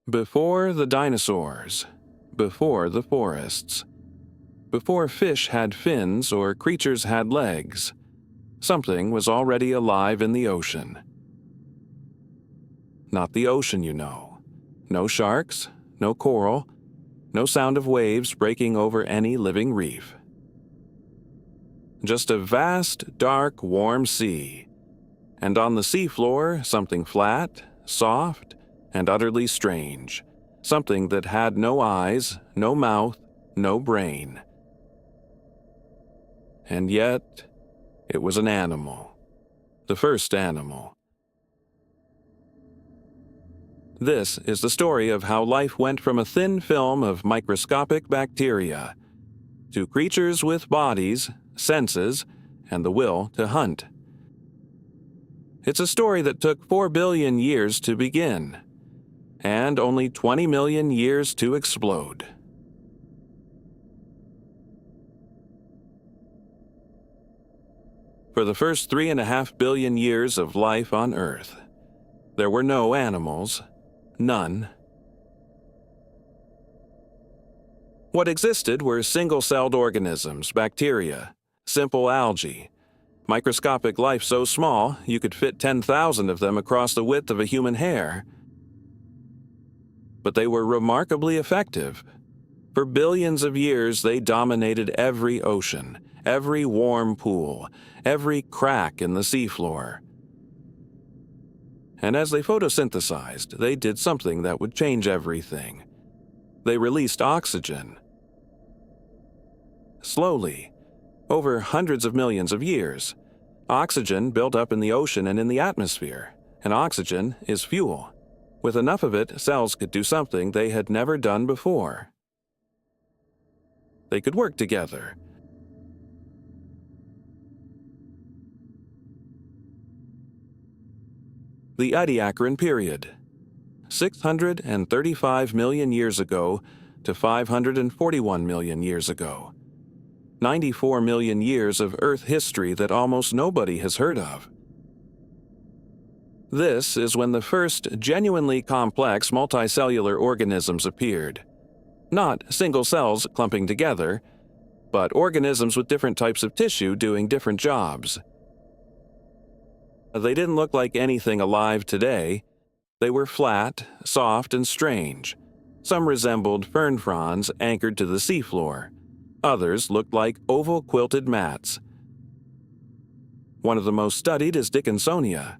Before the dinosaurs, before the forests, before fish had fins or creatures had legs, something was already alive in the ocean. Not the ocean, you know. No sharks, no coral, no sound of waves breaking over any living reef. Just a vast, dark, warm sea. And on the seafloor, something flat, soft, and utterly strange. Something that had no eyes, no mouth, no brain. And yet, it was an animal. The first animal. This is the story of how life went from a thin film of microscopic bacteria to creatures with bodies, senses, and the will to hunt. It's a story that took 4 billion years to begin, and only 20 million years to explode. For the first 3.5 billion years of life on Earth, there were no animals, none. What existed were single-celled organisms, bacteria, simple algae, microscopic life so small you could fit 10,000 of them across the width of a human hair. But they were remarkably effective. For billions of years, they dominated every ocean, every warm pool, every crack in the seafloor. And as they photosynthesized, they did something that would change everything. They released oxygen. Slowly, over hundreds of millions of years, oxygen built up in the ocean and in the atmosphere, and oxygen is fuel. With enough of it, cells could do something they had never done before. They could work together. The Ediacaran Period, 635 million years ago to 541 million years ago. 94 million years of Earth history that almost nobody has heard of. This is when the first genuinely complex multicellular organisms appeared. Not single cells clumping together, but organisms with different types of tissue doing different jobs. They didn't look like anything alive today. They were flat, soft, and strange. Some resembled fern fronds anchored to the seafloor. Others looked like oval quilted mats. One of the most studied is Dickinsonia.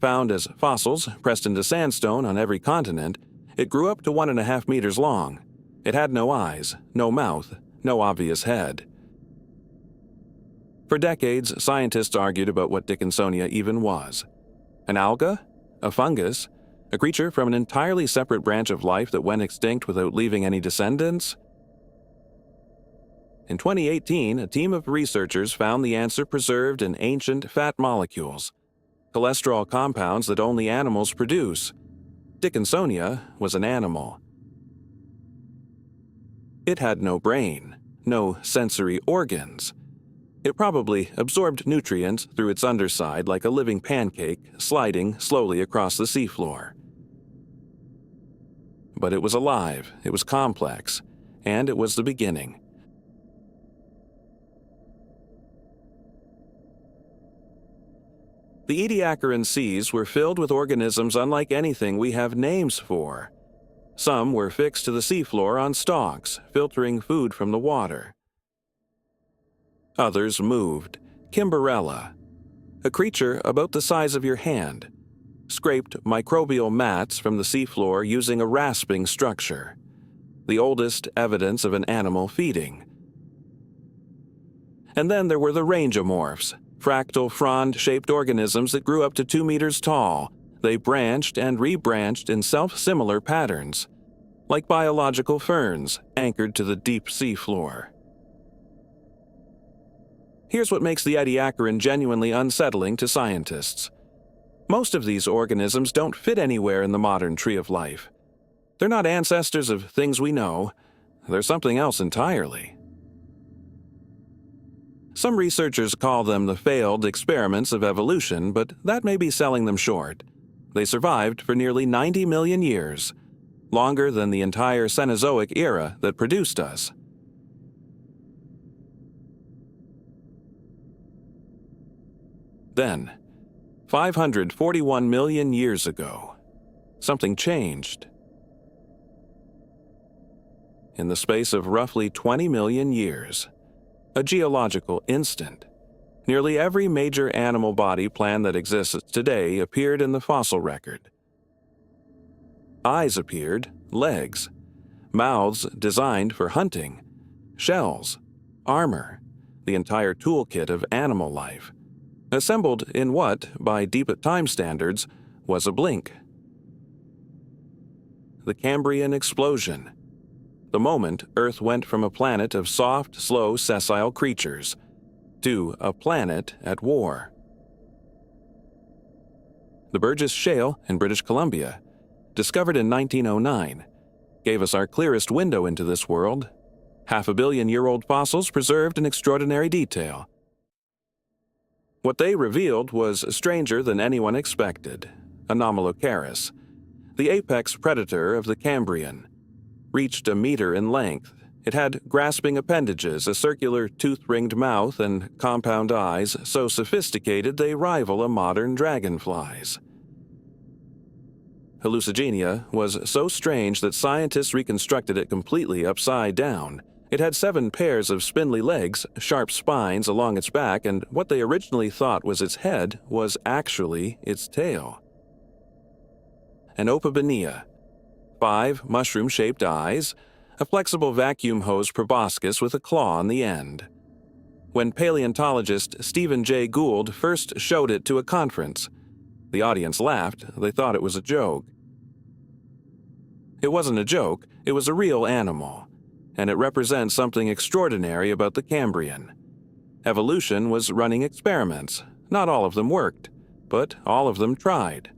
Found as fossils pressed into sandstone on every continent, it grew up to 1.5 meters long. It had no eyes, no mouth, no obvious head. For decades, scientists argued about what Dickinsonia even was. An alga? A fungus? A creature from an entirely separate branch of life that went extinct without leaving any descendants? In 2018, a team of researchers found the answer preserved in ancient fat molecules, cholesterol compounds that only animals produce. Dickinsonia was an animal. It had no brain, no sensory organs. It probably absorbed nutrients through its underside like a living pancake sliding slowly across the seafloor. But it was alive, it was complex, and it was the beginning. The Ediacaran seas were filled with organisms unlike anything we have names for. Some were fixed to the seafloor on stalks, filtering food from the water. Others moved. Kimberella, a creature about the size of your hand, scraped microbial mats from the seafloor using a rasping structure, the oldest evidence of an animal feeding. And then there were the rangeomorphs, fractal frond-shaped organisms that grew up to 2 meters tall. They branched and rebranched in self-similar patterns, like biological ferns anchored to the deep sea floor. Here's what makes the Ediacaran genuinely unsettling to scientists. Most of these organisms don't fit anywhere in the modern tree of life. They're not ancestors of things we know. They're something else entirely. Some researchers call them the failed experiments of evolution, but that may be selling them short. They survived for nearly 90 million years. longer than the entire Cenozoic era that produced us. Then, 541 million years ago, something changed. In the space of roughly 20 million years, a geological instant, nearly every major animal body plan that exists today appeared in the fossil record. Eyes appeared, legs, mouths designed for hunting, shells, armor, the entire toolkit of animal life, assembled in what, by deep time standards, was a blink. The Cambrian Explosion, the moment Earth went from a planet of soft, slow, sessile creatures to a planet at war. The Burgess Shale in British Columbia, discovered in 1909, gave us our clearest window into this world. 500 million-year-old fossils preserved in extraordinary detail. What they revealed was stranger than anyone expected. Anomalocaris, the apex predator of the Cambrian, reached a meter in length. It had grasping appendages, a circular tooth-ringed mouth, and compound eyes so sophisticated they rival a modern dragonfly's. Hallucigenia was so strange that scientists reconstructed it completely upside down. It had 7 pairs of spindly legs, sharp spines along its back, and what they originally thought was its head was actually its tail. An Opibonea, 5 mushroom-shaped eyes, a flexible vacuum hose proboscis with a claw on the end. When paleontologist Stephen Jay Gould first showed it to a conference, the audience laughed. They thought it was a joke. It wasn't a joke, it was a real animal, and it represents something extraordinary about the Cambrian. Evolution was running experiments. Not all of them worked, but all of them tried.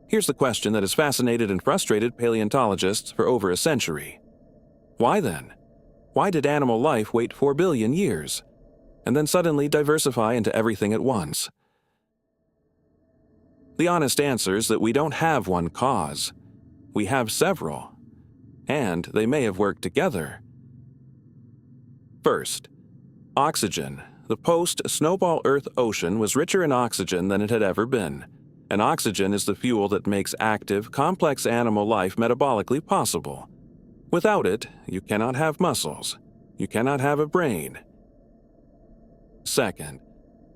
Here's the question that has fascinated and frustrated paleontologists for over a century. Why then? Why did animal life wait 4 billion years, and then suddenly diversify into everything at once? The honest answer is that we don't have one cause. We have several, and they may have worked together. First, oxygen. The post-snowball Earth ocean was richer in oxygen than it had ever been. And oxygen is the fuel that makes active, complex animal life metabolically possible. Without it, you cannot have muscles. You cannot have a brain. Second,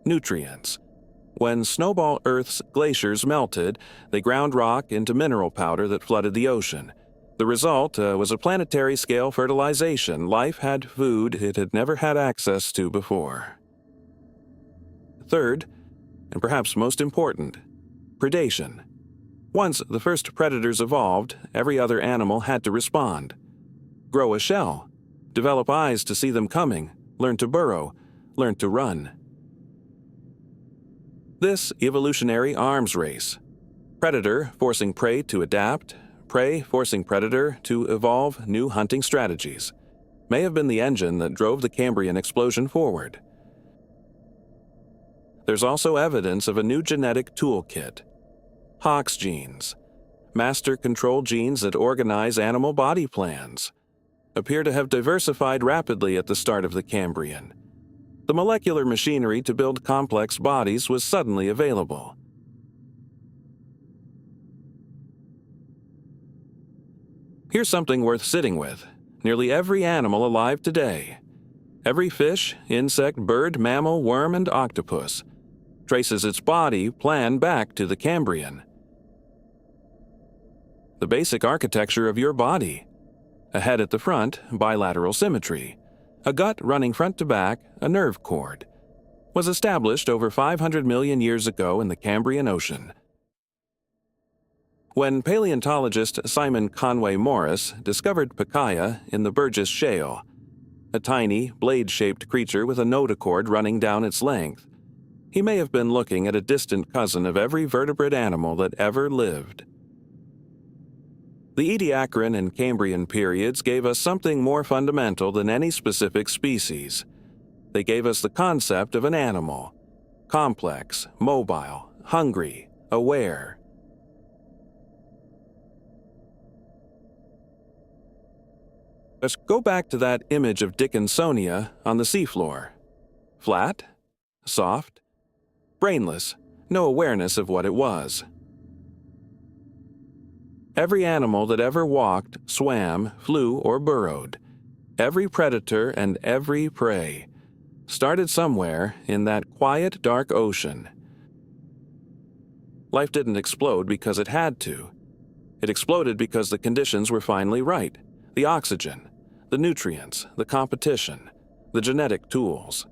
nutrients. When snowball Earth's glaciers melted, they ground rock into mineral powder that flooded the ocean. The result was a planetary-scale fertilization. Life had food it had never had access to before. Third, and perhaps most important, predation. Once the first predators evolved, every other animal had to respond. Grow a shell, develop eyes to see them coming, learn to burrow, learn to run. This evolutionary arms race, predator forcing prey to adapt, prey forcing predator to evolve new hunting strategies, may have been the engine that drove the Cambrian explosion forward. There's also evidence of a new genetic toolkit. Hox genes, master control genes that organize animal body plans, appear to have diversified rapidly at the start of the Cambrian. The molecular machinery to build complex bodies was suddenly available. Here's something worth sitting with. Nearly every animal alive today, every fish, insect, bird, mammal, worm, and octopus, traces its body plan back to the Cambrian. The basic architecture of your body. A head at the front, bilateral symmetry. A gut running front to back, a nerve cord. Was established over 500 million years ago in the Cambrian Ocean. When paleontologist Simon Conway Morris discovered Pikaia in the Burgess Shale, a tiny, blade-shaped creature with a notochord running down its length, he may have been looking at a distant cousin of every vertebrate animal that ever lived. The Ediacaran and Cambrian periods gave us something more fundamental than any specific species. They gave us the concept of an animal, complex, mobile, hungry, aware. Let's go back to that image of Dickinsonia on the seafloor. Flat, soft, brainless, no awareness of what it was. Every animal that ever walked, swam, flew, or burrowed, every predator and every prey, started somewhere in that quiet, dark ocean. Life didn't explode because it had to. It exploded because the conditions were finally right. The oxygen, the nutrients, the competition, the genetic tools.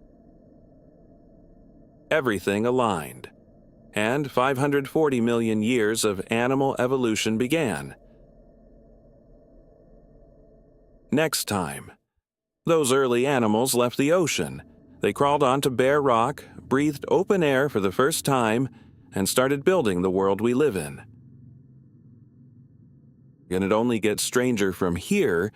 Everything aligned. And 540 million years of animal evolution began. Next time. Those early animals left the ocean. They crawled onto bare rock, breathed open air for the first time, and started building the world we live in. And it only gets stranger from here